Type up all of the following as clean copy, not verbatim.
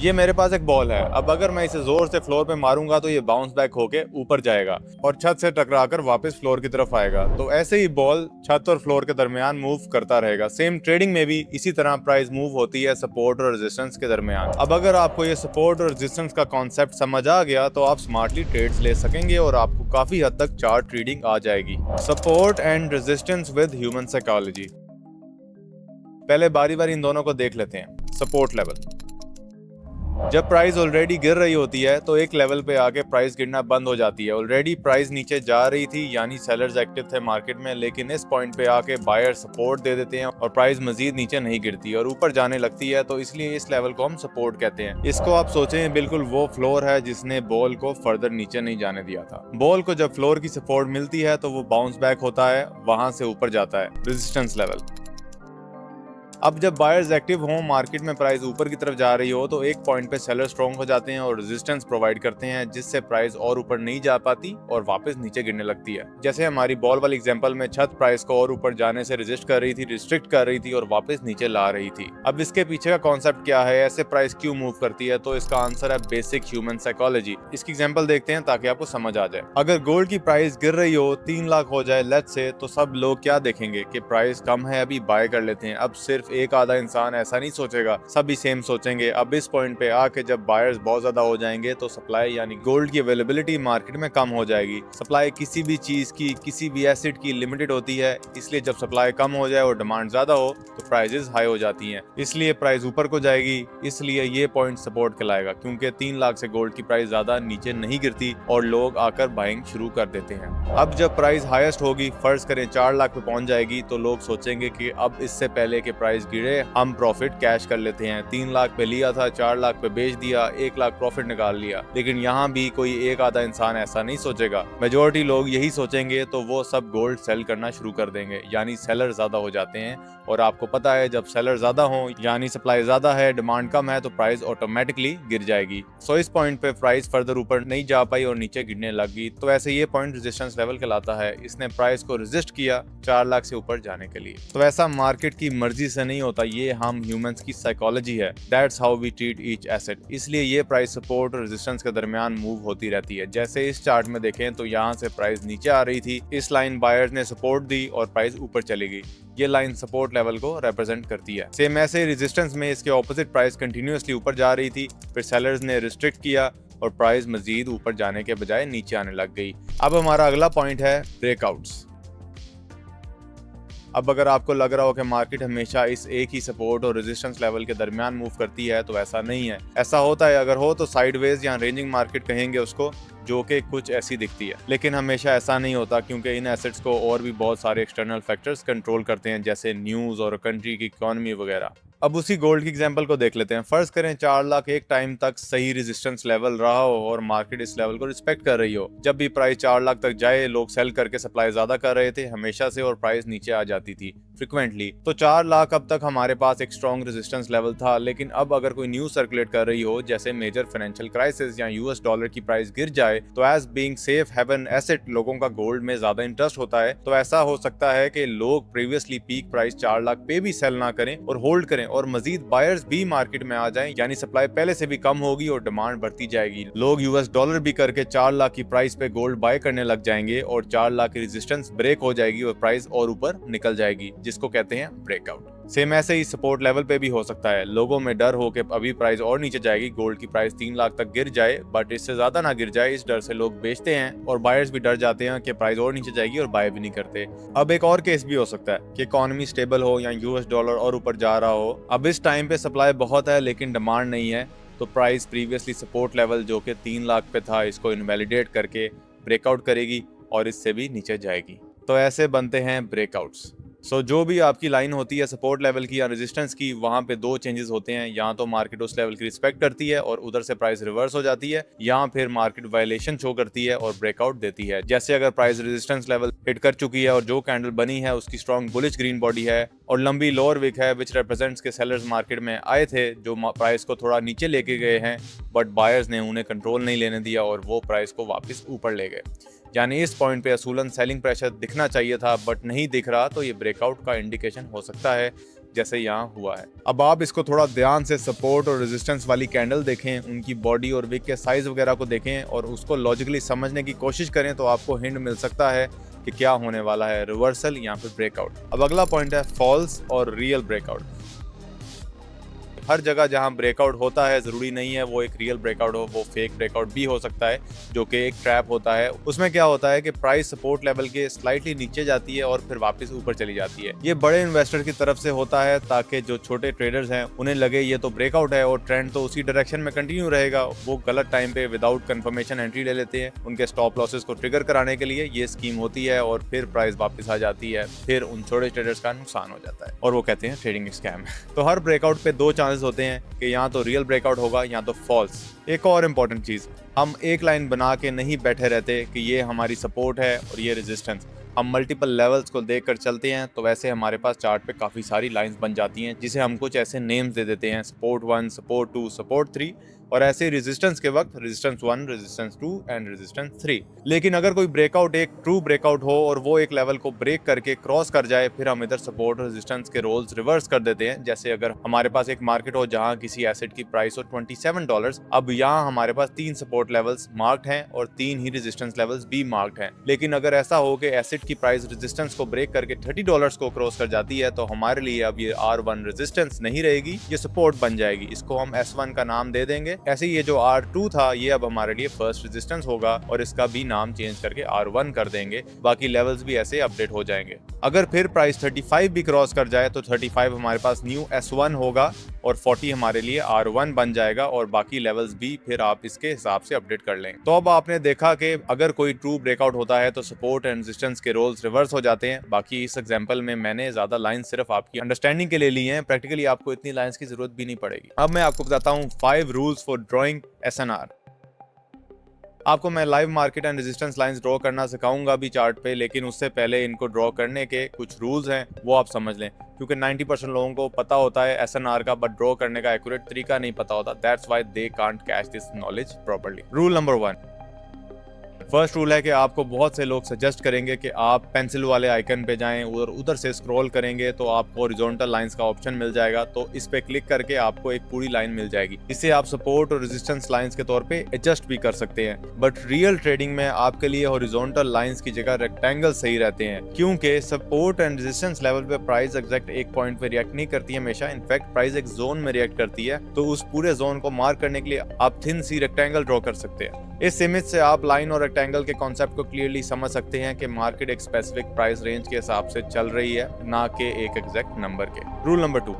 ये मेरे पास एक बॉल है, अब अगर मैं इसे जोर से फ्लोर पे मारूंगा तो ये बाउंस बैक होके ऊपर जाएगा और छत से टकराकर वापस फ्लोर की तरफ आएगा। तो ऐसे ही बॉल छत और फ्लोर के दरमियान मूव करता रहेगा। सेम ट्रेडिंग में भी इसी तरह प्राइस मूव होती है सपोर्ट और रेजिस्टेंस के दरमियान। अब अगर आपको ये सपोर्ट और रेजिस्टेंस का कॉन्सेप्ट समझ आ गया तो आप स्मार्टली ट्रेड्स ले सकेंगे और आपको काफी हद तक चार्ट ट्रेडिंग आ जाएगी। Support and resistance with human psychology. पहले बारी बारी इन दोनों को देख लेते हैं। सपोर्ट लेवल, जब प्राइस ऑलरेडी गिर रही होती है तो एक लेवल पे आके प्राइस गिरना बंद हो जाती है। ऑलरेडी प्राइस नीचे जा रही थी यानी सेलर्स एक्टिव थे मार्केट में, लेकिन इस पॉइंट पे आके बायर सपोर्ट दे देते हैं और प्राइस मजीद नीचे नहीं गिरती और ऊपर जाने लगती है। तो इसलिए इस लेवल को हम सपोर्ट कहते हैं। इसको आप सोचें बिल्कुल वो फ्लोर है जिसने बॉल को फर्दर नीचे नहीं जाने दिया था। बॉल को जब फ्लोर की सपोर्ट मिलती है तो वो बाउंस बैक होता है, वहां से ऊपर जाता है। रेजिस्टेंस लेवल, अब जब बायर्स एक्टिव हों, मार्केट में प्राइस ऊपर की तरफ जा रही हो तो एक पॉइंट पे सेलर स्ट्रॉन्ग हो जाते हैं और रेजिस्टेंस प्रोवाइड करते हैं जिससे प्राइस और ऊपर नहीं जा पाती और वापस नीचे गिरने लगती है। जैसे हमारी बॉल वाली एग्जांपल में छत प्राइस को और ऊपर जाने से रेजिस्ट कर रही थी, रिस्ट्रिक्ट कर रही थी और वापस नीचे ला रही थी। अब इसके पीछे का कॉन्सेप्ट क्या है, ऐसे प्राइस क्यों मूव करती है? तो इसका आंसर है बेसिक ह्यूमन साइकोलॉजी। इसकी एग्जाम्पल देखते हैं ताकि आपको समझ आ जाए। अगर गोल्ड की प्राइस गिर रही हो, 3 लाख हो जाए लेट्स से, तो सब लोग क्या देखेंगे कि प्राइस कम है, अभी बाय कर लेते हैं। अब सिर्फ एक आधा इंसान ऐसा नहीं सोचेगा, सभी सेम सोचेंगे। अब इस पॉइंट पे आके जब बायर्स बहुत ज्यादा हो जाएंगे तो सप्लाई यानी गोल्ड की अवेलेबिलिटी मार्केट में कम हो जाएगी। सप्लाई किसी भी चीज की, किसी भी एसेट की लिमिटेड होती है, इसलिए जब सप्लाई कम हो जाए और डिमांड ज्यादा हो तो प्राइसेस हाई हो जाती हैं, इसलिए प्राइस ऊपर को जाएगी। इसलिए ये पॉइंट सपोर्ट कहलाएगा क्योंकि 3 लाख से गोल्ड की प्राइस ज्यादा नीचे नहीं गिरती और लोग आकर बाइंग शुरू कर देते हैं। अब जब प्राइस हाईएस्ट होगी, फर्ज करें 4 लाख पे पहुंच जाएगी, तो लोग सोचेंगे कि अब इससे पहले कि प्राइस गिरे हम प्रॉफिट कैश कर लेते हैं। 3 लाख पे लिया था, 4 लाख पे बेच दिया, 1 लाख प्रॉफिट निकाल लिया। लेकिन यहाँ भी कोई एक आधा इंसान ऐसा नहीं सोचेगा, मेजोरिटी लोग यही सोचेंगे। तो वो सब गोल्ड सेल करना शुरू कर देंगे, यानी सेलर ज्यादा हो जाते हैं। और आपको पता है जब सेलर ज्यादा हो यानी सप्लाई ज्यादा है, डिमांड कम है, तो प्राइस ऑटोमेटिकली गिर जाएगी। सो इस पॉइंट पे प्राइस फर्दर ऊपर नहीं जा पाई और नीचे गिरने लगी। तो ऐसे ये पॉइंट रेजिस्टेंस लेवल कहलाता है। इसने प्राइस को रेजिस्ट किया 4 लाख से ऊपर जाने के लिए। तो ऐसा मार्केट की मर्जी से नहीं होता, ये हम ह्यूमंस की साइकोलॉजी है। That's how we treat each asset. इसलिए ये प्राइस सपोर्ट और रेजिस्टेंस के दरमियान मूव होती रहती है। जैसे इस चार्ट में देखें तो यहाँ से प्राइस नीचे आ रही थी, इस लाइन बायर्स ने सपोर्ट दी और प्राइस ऊपर चली गई। ये लाइन सपोर्ट लेवल को रिप्रेजेंट करती है। सेम ऐसे रेजिस्टेंस में इसके ऑपोजिट प्राइस कंटिन्यूअसली ऊपर जा रही थी, फिर सेलर्स ने रिस्ट्रिक्ट किया और प्राइस मजीद ऊपर जाने के बजाय नीचे आने लग गई। अब हमारा अगला पॉइंट है ब्रेकआउट्स। अब अगर आपको लग रहा हो कि मार्केट हमेशा इस एक ही सपोर्ट और रेजिस्टेंस लेवल के दरमियान मूव करती है, तो ऐसा नहीं है। ऐसा होता है, अगर हो तो साइडवेज या रेंजिंग मार्केट कहेंगे उसको, जो कि कुछ ऐसी दिखती है। लेकिन हमेशा ऐसा नहीं होता क्योंकि इन एसेट्स को और भी बहुत सारे एक्सटर्नल फैक्टर्स कंट्रोल करते हैं, जैसे न्यूज़ और कंट्री की इकोनॉमी वगैरह। अब उसी गोल्ड की एग्जांपल को देख लेते हैं। फर्ज करें 4 लाख एक टाइम तक सही रेजिस्टेंस लेवल रहा हो और मार्केट इस लेवल को रिस्पेक्ट कर रही हो। जब भी प्राइस 4 लाख तक जाए, लोग सेल करके सप्लाई ज्यादा कर रहे थे हमेशा से और प्राइस नीचे आ जाती थी फ्रिक्वेंटली। तो 4 लाख अब तक हमारे पास एक स्ट्रॉन्ग रेजिस्टेंस लेवल था। लेकिन अब अगर कोई न्यूज सर्कुलेट कर रही हो जैसे मेजर फाइनेंशियल क्राइसिस या यूएस डॉलर की प्राइस गिर जाए, तो as being safe haven asset लोगों का गोल्ड में ज्यादा इंटरेस्ट होता है। तो ऐसा हो सकता है कि लोग प्रीवियसली पीक प्राइस 4 लाख पे भी सेल ना करें और होल्ड करें और मजीद बायर्स भी मार्केट में आ जाएं, यानी सप्लाई पहले से भी कम होगी और डिमांड बढ़ती जाएगी। लोग यूएस डॉलर भी करके 4 लाख की प्राइस पे गोल्ड बाय करने लग जाएंगे और 4 लाख की रेजिस्टेंस ब्रेक हो जाएगी और प्राइस और ऊपर निकल जाएगी, जिसको कहते हैं ब्रेकआउट। सेम ऐसे ही सपोर्ट लेवल पे भी हो सकता है। लोगों में डर हो कि अभी प्राइस और नीचे जाएगी, गोल्ड की प्राइस 3 लाख तक गिर जाए, बट इससे ज्यादा ना गिर जाए, इस डर से लोग बेचते हैं और बायर्स भी डर जाते हैं कि प्राइस और नीचे जाएगी और बाय भी नहीं करते। अब एक और केस भी हो सकता है कि इकोनॉमी स्टेबल हो या यूएस डॉलर और ऊपर जा रहा हो। अब इस टाइम पे सप्लाई बहुत है लेकिन डिमांड नहीं है, तो प्राइस प्रीवियसली सपोर्ट लेवल जो कि 3 लाख पे था, इसको इनवैलिडेट करके ब्रेकआउट करेगी और इससे भी नीचे जाएगी। तो ऐसे बनते हैं ब्रेकआउट्स। सो जो भी आपकी लाइन होती है सपोर्ट लेवल की या रेजिस्टेंस की, वहाँ पे 2 चेंजेस होते हैं। यहाँ तो मार्केट उस लेवल की रिस्पेक्ट करती है और उधर से प्राइस रिवर्स हो जाती है, यहाँ फिर मार्केट वायलेशन शो करती है और ब्रेकआउट देती है। जैसे अगर प्राइस रेजिस्टेंस लेवल हिट कर चुकी है और जो कैंडल बनी है उसकी स्ट्रॉन्ग बुलिश ग्रीन बॉडी है और लंबी लोअर विक है, विच रिप्रेजेंट्स के सेलर्स मार्केट में आए थे जो प्राइस को थोड़ा नीचे लेके गए हैं, बट बायर्स ने उन्हें कंट्रोल नहीं लेने दिया और वो प्राइस को वापस ऊपर ले गए। यानी इस पॉइंट पे असूलन सेलिंग प्रेशर दिखना चाहिए था बट नहीं दिख रहा, तो ये ब्रेकआउट का इंडिकेशन हो सकता है जैसे यहाँ हुआ है। अब आप इसको थोड़ा ध्यान से सपोर्ट और रेजिस्टेंस वाली कैंडल देखें, उनकी बॉडी और विक के साइज वगैरह को देखें और उसको लॉजिकली समझने की कोशिश करें तो आपको हिंट मिल सकता है कि क्या होने वाला है, रिवर्सल या फिर ब्रेकआउट। अब अगला पॉइंट है फॉल्स और रियल ब्रेकआउट। हर जगह जहां ब्रेकआउट होता है ज़रूरी नहीं है वो एक रियल ब्रेकआउट हो, वो फेक ब्रेकआउट भी हो सकता है जो कि एक ट्रैप होता है। उसमें क्या होता है कि प्राइस सपोर्ट लेवल के स्लाइटली नीचे जाती है और फिर वापस ऊपर चली जाती है। ये बड़े इन्वेस्टर की तरफ से होता है ताकि जो छोटे ट्रेडर्स हैं उन्हें लगे ये तो ब्रेकआउट है और ट्रेंड तो उसी डायरेक्शन में कंटिन्यू रहेगा। वो गलत टाइम पे विदाउट कंफर्मेशन एंट्री ले लेते हैं। उनके स्टॉप लॉसेस को ट्रिगर कराने के लिए ये स्कीम होती है और फिर प्राइस वापस आ जाती है। फिर उन छोटे ट्रेडर्स का नुकसान हो जाता है और वो कहते हैं ट्रेडिंग स्कैम। तो हर ब्रेकआउट पे दो चांसेस होते हैं कि या तो रियल ब्रेकआउट होगा या तो फॉल्स। एक और इम्पॉर्टेंट चीज, हम एक लाइन बना के नहीं बैठे रहते कि ये हमारी सपोर्ट है और ये रेजिस्टेंस। हम मल्टीपल लेवल्स को देखकर चलते हैं तो वैसे हमारे पास चार्ट पे काफ़ी सारी लाइंस बन जाती हैं जिसे हम कुछ ऐसे नेम्स दे देते हैं, सपोर्ट 1, सपोर्ट 2, सपोर्ट 3 और ऐसे रेजिस्टेंस के वक्त रेजिस्टेंस 1, रेजिस्टेंस 2 एंड रेजिस्टेंस 3। लेकिन अगर कोई ब्रेकआउट एक ट्रू ब्रेकआउट हो और वो एक लेवल को ब्रेक करके क्रॉस कर जाए फिर हम इधर सपोर्ट और रेजिस्टेंस के रोल्स रिवर्स कर देते हैं। जैसे अगर हमारे पास एक मार्केट हो जहां किसी एसेट की प्राइस हो $27, अब यहाँ हमारे पास 3 सपोर्ट लेवल्स मार्क्ड हैं और 3 ही रेजिस्टेंस लेवल्स भी मार्क्ड हैं। लेकिन अगर ऐसा हो कि एसेट की प्राइस रेजिस्टेंस को ब्रेक करके $30 को क्रॉस कर जाती है तो हमारे लिए अब ये R1 रेजिस्टेंस नहीं रहेगी, ये सपोर्ट बन जाएगी। इसको हम S1 का नाम दे देंगे। ऐसे ये जो R2 था ये अब हमारे लिए फर्स्ट रेजिस्टेंस होगा और इसका भी नाम चेंज करके R1 कर देंगे। बाकी लेवल्स भी ऐसे अपडेट हो जाएंगे। अगर फिर प्राइस 35 भी क्रॉस कर जाए तो 35 हमारे पास न्यू S1 होगा और 40 हमारे लिए R1 बन जाएगा और बाकी लेवल्स भी फिर आप इसके हिसाब से अपडेट कर लेंगे। तो अब आपने देखा कि अगर कोई ट्रू ब्रेकआउट होता है तो सपोर्ट एंड रेजिस्टेंस के रोल्स रिवर्स हो जाते हैं। बाकी इस एग्जांपल में मैंने ज्यादा लाइन सिर्फ आपकी अंडरस्टैंडिंग के लिए ली हैं, प्रैक्टिकली आपको इतनी लाइंस की जरूरत भी नहीं पड़ेगी। अब मैं आपको बताता हूँ 5 रूल्स फॉर ड्रॉइंग SNR। आपको मैं live market and resistance lines draw करना सिखाऊंगा भी चार्ट पे, लेकिन उससे पहले इनको ड्रॉ करने के कुछ रूल्स हैं वो आप समझ लें, क्योंकि 90% लोगों को पता होता है SNR का बट ड्रॉ करने का एक्यूरेट तरीका नहीं पता होता। That's why they can't catch this knowledge properly. Rule number 1, first rule है कि आपको बहुत से लोग सजेस्ट करेंगे कि आप पेंसिल वाले आइकन पे जाएं और उधर से स्क्रॉल करेंगे तो आपको हॉरिजॉन्टल लाइंस का ऑप्शन मिल जाएगा। तो इस पे क्लिक करके आपको एक पूरी लाइन मिल जाएगी। इससे आप सपोर्ट और रेजिस्टेंस लाइंस के तौर पे एडजस्ट भी कर सकते हैं। बट रियल ट्रेडिंग में आपके लिए हॉरिजॉन्टल लाइंस की जगह रेक्टेंगल सही रहते हैं, क्योंकि सपोर्ट एंड रेजिस्टेंस लेवल पे प्राइस एग्जैक्ट एक पॉइंट पे रिएक्ट नहीं करती है हमेशा। इनफैक्ट प्राइस एक जोन में रिएक्ट करती है। तो उस पूरे जोन को मार्क करने के लिए आप थिन सी रेक्टेंगल ड्रॉ कर सकते हैं। इस इमेज से आप लाइन और रेक्टेंगल के कॉन्सेप्ट को क्लियरली समझ सकते हैं कि मार्केट एक स्पेसिफिक प्राइस रेंज के हिसाब से चल रही है, ना कि एक एग्जैक्ट नंबर के। रूल नंबर 2,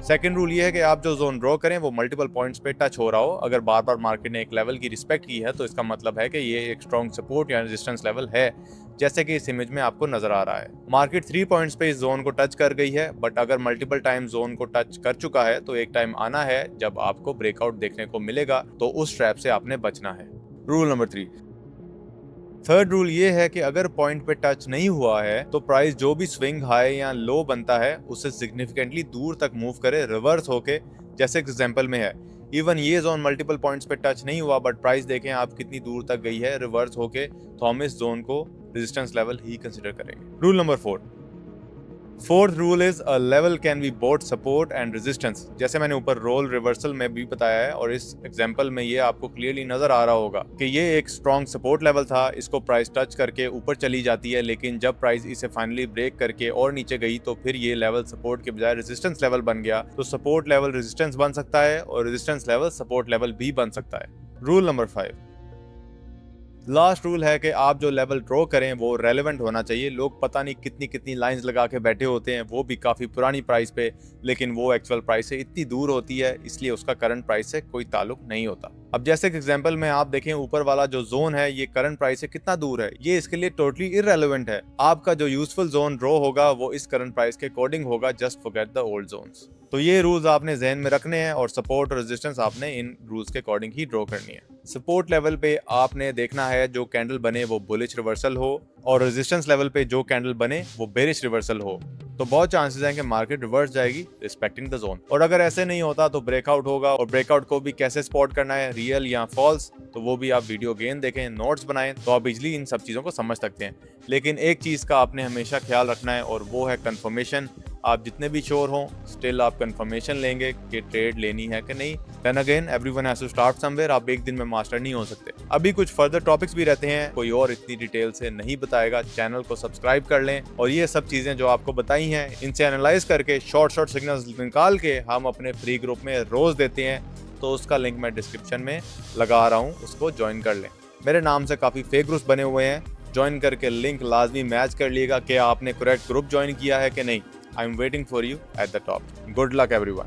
सेकंड रूल ये है कि आप जो जोन ड्रॉ करें वो मल्टीपल पॉइंट्स पे टच हो रहा हो। अगर बार बार मार्केट ने एक लेवल की रिस्पेक्ट की है तो इसका मतलब है कि ये एक स्ट्रॉन्ग सपोर्ट या रेजिस्टेंस लेवल है, जैसे कि इस इमेज में आपको नजर आ रहा है। मार्केट 3 पॉइंट्स पे इस जोन को टच कर गई है, बट अगर मल्टीपल टाइम जोन को टच कर चुका है तो एक टाइम आना है जब आपको ब्रेकआउट देखने को मिलेगा, तो उस ट्रैप से आपने बचना है। रूल नंबर 3, थर्ड रूल ये है कि अगर पॉइंट पे टच नहीं हुआ है तो प्राइस जो भी स्विंग हाई या लो बनता है उससे सिग्निफिकेंटली दूर तक मूव करे रिवर्स होके, जैसे एग्जांपल में है। इवन ये जोन मल्टीपल पॉइंट्स पे टच नहीं हुआ बट प्राइस देखें आप कितनी दूर तक गई है रिवर्स होके, तो हम इस जोन को रेजिस्टेंस लेवल ही कंसीडर करेंगे। Rule number 4, fourth rule is a level can be both support and resistance. जैसे मैंने ऊपर रोल रिवर्सल में भी बताया है और इस एग्जांपल में ये आपको क्लियरली नजर आ रहा होगा कि ये एक स्ट्रॉन्ग सपोर्ट लेवल था, इसको प्राइस टच करके ऊपर चली जाती है, लेकिन जब प्राइस इसे फाइनली ब्रेक करके और नीचे गई तो फिर ये लेवल सपोर्ट के बजाय रेजिस्टेंस लेवल बन गया। तो सपोर्ट लेवल रेजिस्टेंस बन सकता है और रेजिस्टेंस लेवल सपोर्ट लेवल भी बन सकता है। रूल नंबर 5, लास्ट रूल है कि आप जो लेवल ड्रॉ करें वो रेलेवेंट होना चाहिए। लोग पता नहीं कितनी कितनी लाइंस लगा के बैठे होते हैं, वो भी काफ़ी पुरानी प्राइस पे, लेकिन वो एक्चुअल प्राइस से इतनी दूर होती है इसलिए उसका करंट प्राइस से कोई ताल्लुक नहीं होता। अब जैसे कि एग्जांपल में आप देखें ऊपर वाला जो जोन है ये करंट प्राइस से कितना दूर है, ये इसके लिए टोटली इररेलेवेंट है। आपका जो यूजफुल जोन ड्रॉ होगा वो इस करंट प्राइस के अकॉर्डिंग होगा। Just forget the old zones. तो ये रूल्स आपने जहन में रखने हैं और सपोर्ट और रेजिस्टेंस आपने इन रूल्स के अकॉर्डिंग ही ड्रॉ करनी है। सपोर्ट लेवल पे आपने देखना है जो कैंडल बने वो बुलिश रिवर्सल हो और रेजिस्टेंस लेवल पे जो कैंडल बने वो बेरिश रिवर्सल हो। तो बहुत चांसेस हैं कि मार्केट रिवर्स जाएगी रिस्पेक्टिंग द जोन। और अगर ऐसे नहीं होता तो ब्रेकआउट होगा। और ब्रेकआउट को भी कैसे स्पॉट करना है, रियल या फॉल्स, तो वो भी आप वीडियो गेन देखें, नोट्स बनाएं, तो आप इजली इन सब चीज़ों को समझ सकते हैं। लेकिन एक चीज़ का आपने हमेशा ख्याल रखना है और वो है कंफर्मेशन। आप जितने भी श्योर हों स्टिल आप कंफर्मेशन लेंगे कि ट्रेड लेनी है कि नहीं। Then again everyone has to start somewhere, आप एक दिन में मास्टर नहीं हो सकते। अभी कुछ फर्दर टॉपिक्स भी रहते हैं, कोई और इतनी डिटेल से नहीं बताएगा। चैनल को सब्सक्राइब कर लें और ये सब चीजें जो आपको बताई हैं इनसे एनालाइज करके शॉर्ट सिग्नल्स निकाल के हम अपने फ्री ग्रुप में रोज देते हैं, तो उसका लिंक मैं डिस्क्रिप्शन में लगा रहा हूँ, उसको ज्वाइन कर लें। मेरे नाम से काफ़ी फेक ग्रुप्स बने हुए हैं, ज्वाइन करके लिंक लाजमी मैच कर लीजिएगा कि आपने करेक्ट ग्रुप ज्वाइन किया है कि नहीं। I am waiting for you at the top. Good luck everyone.